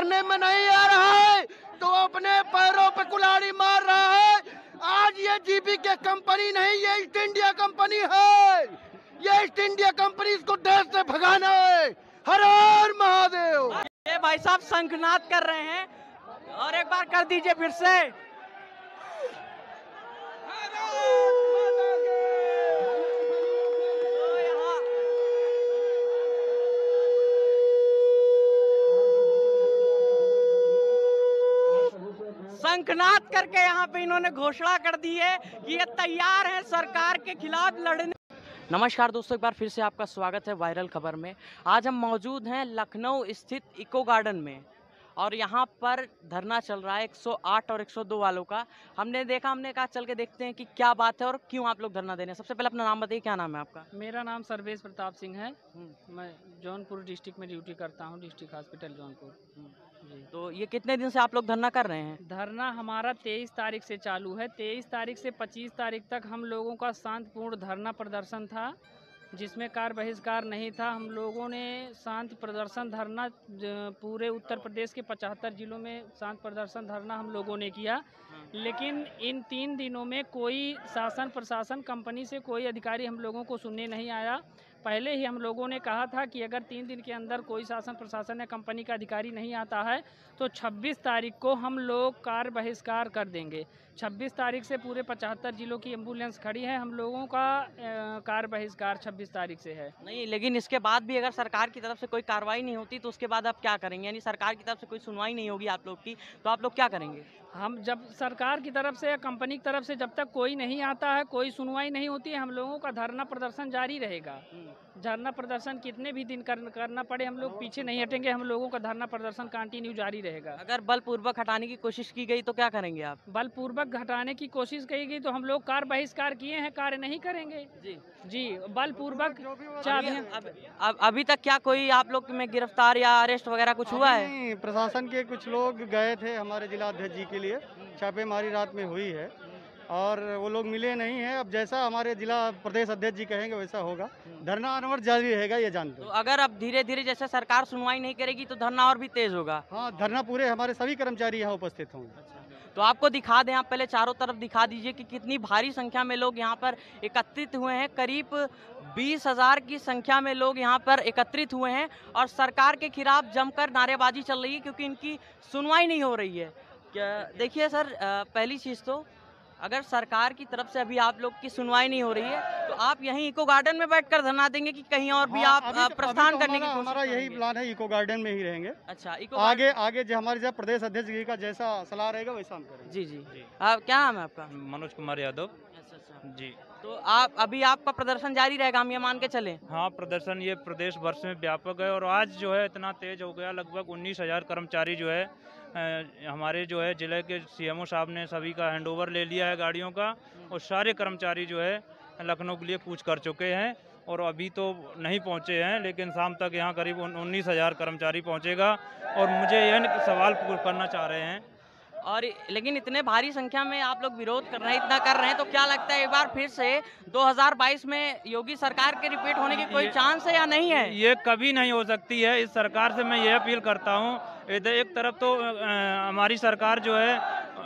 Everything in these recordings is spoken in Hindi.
करने में नहीं आ रहा है तो अपने पैरों पे कुल्हाड़ी मार रहा है। आज ये जीबी के कंपनी नहीं, ये ईस्ट इंडिया कंपनी है। ये ईस्ट इंडिया कंपनी, इसको देश से भगाना है। हर हर महादेव। ये भाई साहब शंखनाद कर रहे हैं और एक बार कर दीजिए फिर से। शंखनाद करके यहाँ पे इन्होंने घोषणा कर दी है कि ये तैयार है सरकार के खिलाफ लड़ने। नमस्कार दोस्तों, एक बार फिर से आपका स्वागत है वायरल खबर में। आज हम मौजूद हैं लखनऊ स्थित इको गार्डन में और यहाँ पर धरना चल रहा है 108 और 102 वालों का। हमने कहा चल के देखते हैं कि क्या बात है और क्यों आप लोग धरना दे रहे हैं। सबसे पहले अपना नाम बताइए, क्या नाम है आपका? मेरा नाम सर्वेश प्रताप सिंह है। मैं जौनपुर डिस्ट्रिक्ट में ड्यूटी करता हूँ, डिस्ट्रिक्ट हॉस्पिटल जौनपुर। जी। तो ये कितने दिन से आप लोग धरना कर रहे हैं? धरना हमारा 23 तारीख से चालू है। 23 तारीख से 25 तारीख तक हम लोगों का शांतिपूर्ण धरना प्रदर्शन था, जिसमें कार्य बहिष्कार नहीं था। हम लोगों ने शांति प्रदर्शन धरना पूरे उत्तर प्रदेश के 75 जिलों में शांति प्रदर्शन धरना हम लोगों ने किया। लेकिन इन 3 दिनों में कोई शासन प्रशासन कंपनी से कोई अधिकारी हम लोगों को सुनने नहीं आया। पहले ही हम लोगों ने कहा था कि अगर 3 दिन के अंदर कोई शासन प्रशासन या कंपनी का अधिकारी नहीं आता है तो 26 तारीख को हम लोग कार्य बहिष्कार कर देंगे। 26 तारीख से पूरे 75 जिलों की एम्बुलेंस खड़ी है। हम लोगों का कार्य बहिष्कार 26 तारीख से है। नहीं, लेकिन इसके बाद भी अगर सरकार की तरफ से कोई कार्रवाई नहीं होती तो उसके बाद आप क्या करेंगे? यानी सरकार की तरफ से कोई सुनवाई नहीं होगी आप लोग की, तो आप लोग क्या करेंगे? हम जब सरकार की तरफ से या कंपनी की तरफ से जब तक कोई नहीं आता है, कोई सुनवाई नहीं होती है, हम लोगों का धरना प्रदर्शन जारी रहेगा। धरना प्रदर्शन कितने भी दिन करना पड़े, हम लोग पीछे नहीं हटेंगे। हम लोगों का धरना प्रदर्शन कंटिन्यू जारी रहेगा। अगर बलपूर्वक हटाने की कोशिश की गई तो क्या करेंगे आप? बलपूर्वक हटाने की कोशिश की गई तो हम लोग कार्य बहिष्कार किए हैं, कार्य नहीं करेंगे। जी, बलपूर्वक अभी तक क्या कोई आप लोग में गिरफ्तार या अरेस्ट वगैरह कुछ हुआ है? नहीं, प्रशासन के कुछ लोग गए थे हमारे जिला अध्यक्ष जी के लिए, छापेमारी रात में हुई है और वो लोग मिले नहीं हैं। अब जैसा हमारे जिला प्रदेश अध्यक्ष जी कहेंगे वैसा होगा। धरना अनवरत जारी रहेगा, ये जानते तो हो। अगर अब धीरे धीरे जैसे सरकार सुनवाई नहीं करेगी तो धरना और भी तेज होगा? हाँ, धरना पूरे हमारे सभी कर्मचारी यहाँ उपस्थित होंगे। तो आपको दिखा दें, आप पहले चारों तरफ दिखा दीजिए कि कितनी भारी संख्या में लोग यहाँ पर एकत्रित हुए हैं। करीब 20,000 की संख्या में लोग यहाँ पर एकत्रित हुए हैं और सरकार के खिलाफ जमकर नारेबाजी चल रही है क्योंकि इनकी सुनवाई नहीं हो रही है। देखिए सर, पहली चीज़ तो अगर सरकार की तरफ से अभी आप लोग की सुनवाई नहीं हो रही है तो आप यहीं इको गार्डन में बैठकर धरना देंगे कि कहीं और भी आप प्रस्थान करने की कोशिश? हमारा यही प्लान है, इको गार्डन में ही रहेंगे। अच्छा, आगे जो हमारे जब प्रदेश अध्यक्ष जी का जैसा सलाह रहेगा वैसा हम करेंगे। जी जी। क्या नाम है आपका? मनोज कुमार यादव। अच्छा जी। तो आप अभी आपका प्रदर्शन जारी रहेगा, हम ये मान के चलें? हाँ, प्रदर्शन ये प्रदेश भर में व्यापक है और आज जो है इतना तेज हो गया, लगभग 19,000 कर्मचारी जो है हमारे जो है जिले के सीएमओ साहब ने सभी का हैंडओवर ले लिया है गाड़ियों का और सारे कर्मचारी जो है लखनऊ के लिए कूच कर चुके हैं और अभी तो नहीं पहुंचे हैं, लेकिन शाम तक यहाँ करीब 19,000 कर्मचारी पहुंचेगा। और मुझे यह सवाल करना चाह रहे हैं, और लेकिन इतने भारी संख्या में आप लोग विरोध कर रहे हैं, इतना कर रहे हैं, तो क्या लगता है एक बार फिर से 2022 में योगी सरकार के रिपीट होने की कोई चांस है या नहीं है? ये कभी नहीं हो सकती है। इस सरकार से मैं ये अपील करता हूँ, एक तरफ तो हमारी सरकार जो है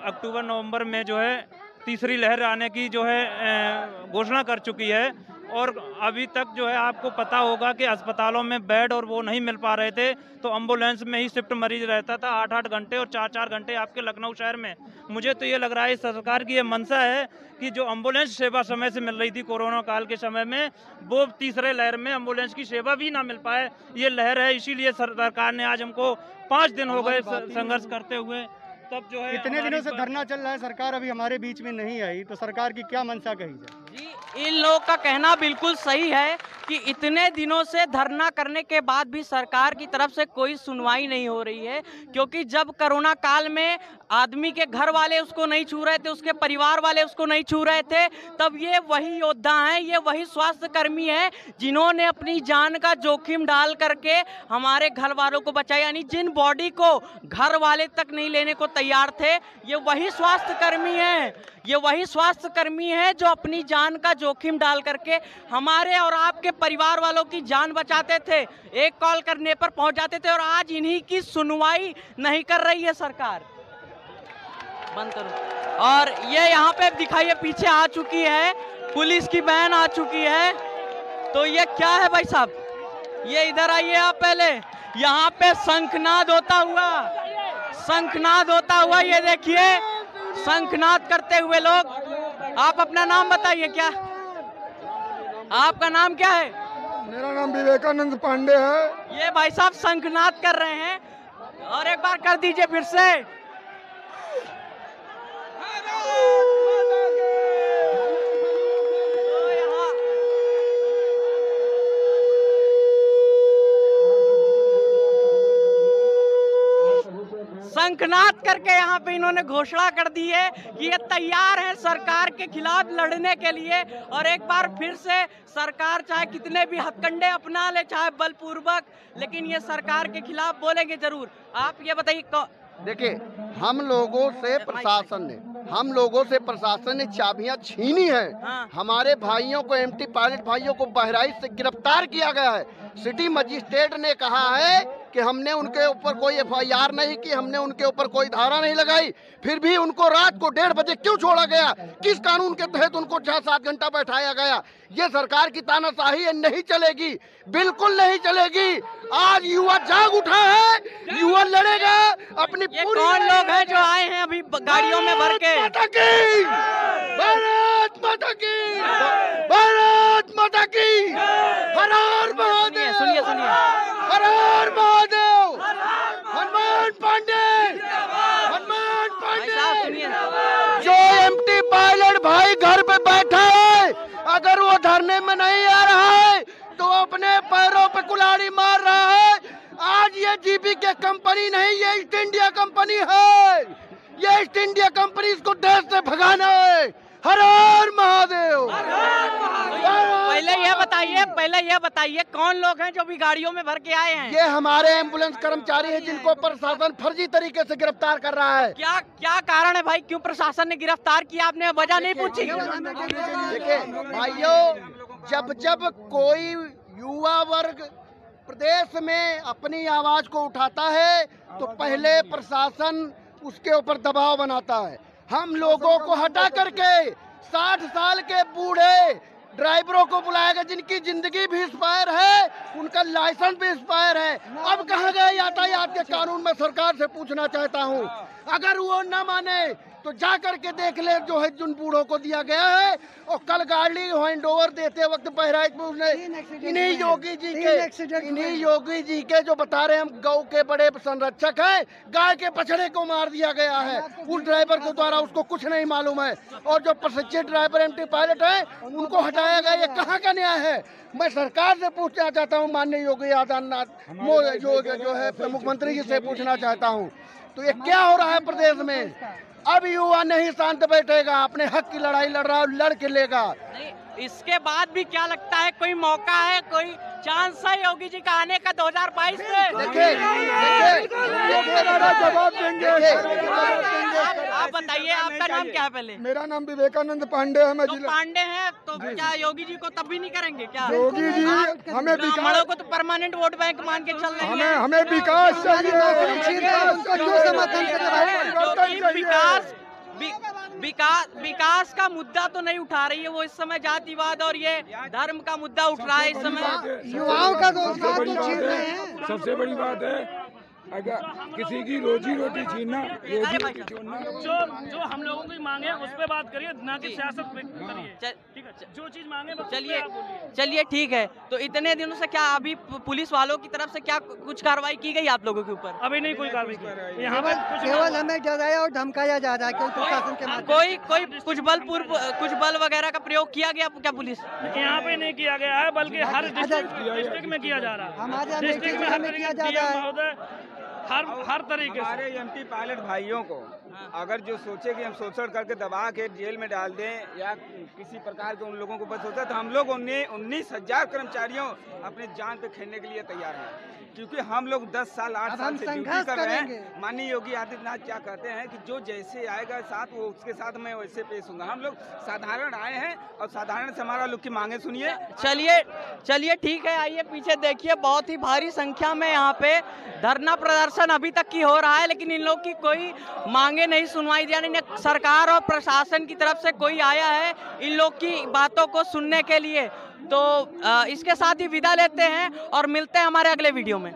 अक्टूबर नवंबर में जो है तीसरी लहर आने की जो है घोषणा कर चुकी है और अभी तक जो है आपको पता होगा कि अस्पतालों में बेड और वो नहीं मिल पा रहे थे, तो एम्बुलेंस में ही शिफ्ट मरीज रहता था 8-8 घंटे और 4-4 घंटे आपके लखनऊ शहर में। मुझे तो ये लग रहा है सरकार की ये मंशा है कि जो एम्बुलेंस सेवा समय से मिल रही थी कोरोना काल के समय में, वो तीसरे लहर में एम्बुलेंस की सेवा भी ना मिल पाए, ये लहर है। इसीलिए सरकार ने आज हमको 5 दिन हो गए संघर्ष करते हुए, तब जो है इतने दिनों से धरना चल रहा है, सरकार अभी हमारे बीच में नहीं आई, तो सरकार की क्या मंशा कही जाए? जी, इन लोगों का कहना बिल्कुल सही है कि इतने दिनों से धरना करने के बाद भी सरकार की तरफ से कोई सुनवाई नहीं हो रही है, क्योंकि जब कोरोना काल में आदमी के घर वाले उसको नहीं छू रहे थे, उसके परिवार वाले उसको नहीं छू रहे थे, तब ये वही योद्धा हैं, ये वही स्वास्थ्य कर्मी हैं जिन्होंने अपनी जान का जोखिम डाल करके हमारे घर वालों को बचाया। यानी जिन बॉडी को घर वाले तक नहीं लेने को तैयार थे, ये वही स्वास्थ्य कर्मी हैं, ये वही स्वास्थ्य कर्मी हैं जो अपनी जान का जोखिम डाल करके हमारे और आपके परिवार वालों की जान बचाते थे, एक कॉल करने पर पहुंच जाते थे, और आज इन्हीं की सुनवाई नहीं कर रही है सरकार। बंद करो। और ये यहाँ पे दिखाइए, पीछे आ चुकी है पुलिस की वैन, आ चुकी है। तो ये क्या है भाई साहब, ये इधर आइए आप पहले। यहाँ पे शंखनाद होता हुआ ये देखिए, शंखनाद करते हुए लोग। आप अपना नाम बताइए, क्या आपका नाम क्या है? मेरा नाम विवेकानंद पांडे है। ये भाई साहब शंखनाद कर रहे हैं, और एक बार कर दीजिए फिर से। शंखनाद करके यहाँ पे इन्होंने घोषणा कर दी है कि ये तैयार है सरकार के खिलाफ लड़ने के लिए। और एक बार फिर से सरकार चाहे कितने भी हथकंडे अपना ले, चाहे बलपूर्वक, लेकिन ये सरकार के खिलाफ बोलेंगे जरूर। आप ये बताइए। देखिए, हम लोगों से प्रशासन ने चाबियां छीनी है। हाँ। हमारे भाइयों को, एमटी पायलट भाइयों को बहराइच से गिरफ्तार किया गया है। सिटी मजिस्ट्रेट ने कहा है कि हमने उनके ऊपर कोई FIR नहीं की, हमने उनके ऊपर कोई धारा नहीं लगाई, फिर भी उनको रात को 1:30 बजे क्यों छोड़ा गया? किस कानून के तहत उनको 6-7 घंटा बैठाया गया? ये सरकार की तानाशाही नहीं चलेगी, बिल्कुल नहीं चलेगी। आज युवा जाग उठा है, युवा लड़ेगा अपनी पूरी। कौन लोग हैं जो आए हैं अभी गाड़ियों में भर के? भारत माता की, भारत माता की, हर हर महादेव। सुनिए हर हर महादेव। हनुमान पांडे, जो एमटी पायलट भाई घर पे बैठा है, अगर वो धरने में नहीं आ रहा है तो अपने पैरों पे कुल्हाड़ी मार रहा है। आज ये जीबीके कंपनी नहीं, ये ईस्ट इंडिया कंपनी है। ये ईस्ट इंडिया कंपनी इसको देश से भगाना है। हर हर महादेव। पहले ये बताइए कौन लोग हैं जो भी गाड़ियों में भर के आए हैं? ये हमारे एम्बुलेंस कर्मचारी हैं, जिनको प्रशासन फर्जी तरीके से गिरफ्तार कर रहा है। क्या कारण है भाई, क्यों प्रशासन ने गिरफ्तार किया? आपने वजह नहीं पूछी? देखिए भाइयों, जब कोई युवा वर्ग प्रदेश में अपनी आवाज को उठाता है तो पहले प्रशासन उसके ऊपर दबाव बनाता है। हम लोगों को हटा करके 60 साल के बूढ़े ड्राइवरों को बुलाया गया, जिनकी जिंदगी भी एक्सपायर है, उनका लाइसेंस भी एक्सपायर है। अब कहाँ गए यातायात के कानून? में सरकार से पूछना चाहता हूँ, अगर वो न माने तो जा करके देख ले जो है, जिन बूढ़ों को दिया गया है। और कल गाड़ी हैंड ओवर देते वक्त बहराइच में उसने इन्हीं योगी जी के जो बता रहे हैं, हम गौ के बड़े संरक्षक हैं, गाय के बछड़े को मार दिया गया है उस ड्राइवर के द्वारा। उसको कुछ नहीं मालूम है। और जो प्रशिक्षित ड्राइवर एमटी पायलट है, उनको हटाया गया। ये कहाँ का न्याय है? मैं सरकार से पूछना चाहता हूँ, माननीय योगी आदित्यनाथ जो है मुख्यमंत्री जी से पूछना चाहता हूँ, तो ये क्या हो रहा है प्रदेश में? अब युवा नहीं शांत बैठेगा, अपने हक की लड़ाई लड़ के लेगा। इसके बाद भी क्या लगता है, कोई मौका है, कोई चांस है योगी जी का आने का 2022 में? देखिए जवाब देंगे। आप बताइए, आपका नाम क्या है पहले? मेरा नाम विवेकानंद पांडे है। मैं पांडे हैं, तो क्या योगी जी को तब भी नहीं करेंगे क्या? योगी जी हमें ब्राह्मणों को तो परमानेंट वोट बैंक मान के चल रहे हैं। हमें विकास चाहिए। विकास का मुद्दा तो नहीं उठा रही है वो इस समय, जातिवाद और ये धर्म का मुद्दा उठ रहा है इस समय। युवाओं का सबसे बड़ी बात है, अगर किसी की रोजी रोटी छीनना, जो हम लोगों की मांगे उस पे बात करिए, ना कि सियासत पे करिए। ठीक है, जो चीज मांगे चलिए ठीक है। तो इतने दिनों से क्या अभी पुलिस वालों की तरफ से क्या कुछ कार्रवाई की गई आप लोगों के ऊपर? अभी नहीं कोई कार्रवाई की। यहाँ केवल हमें डराया और धमकाया जा रहा है कि प्रशासन के माध्यम कोई कुछ बल वगैरह का प्रयोग किया गया क्या पुलिस? यहाँ पे नहीं किया गया है, बल्कि हर डिस्ट्रिक्ट में किया जा रहा है। हमारे डिस्ट्रिक्ट में हर किया जा रहा है। हर तरीके से हमारे एमटी पायलट भाइयों को अगर जो सोचे कि हम शोषण करके दबा के जेल में डाल दें या किसी प्रकार के उन लोगों को बस होता है, तो हम लोग 19,000 कर्मचारियों अपने जान पे खेलने के लिए तैयार हैं। क्योंकि हम लोग 10 साल 8 अब साल हम से ड्यूटी संघर्ष कर रहे करेंगे। हैं। माननीय योगी आदित्यनाथ क्या कहते हैं कि जो जैसे आएगा साथ वो उसके साथ मैं वैसे पेश हूँगा। हम लोग साधारण आए हैं और साधारण से हमारा लोग की मांगे सुनिए। चलिए ठीक है, आइए पीछे देखिए, बहुत ही भारी संख्या में यहाँ पे धरना प्रदर्शन अभी तक की हो रहा है, लेकिन इन लोग की कोई मांगे नहीं सुनवाई, यानी सरकार और प्रशासन की तरफ से कोई आया है इन लोग की बातों को सुनने के लिए। तो इसके साथ ही विदा लेते हैं और मिलते हैं हमारे अगले वीडियो में।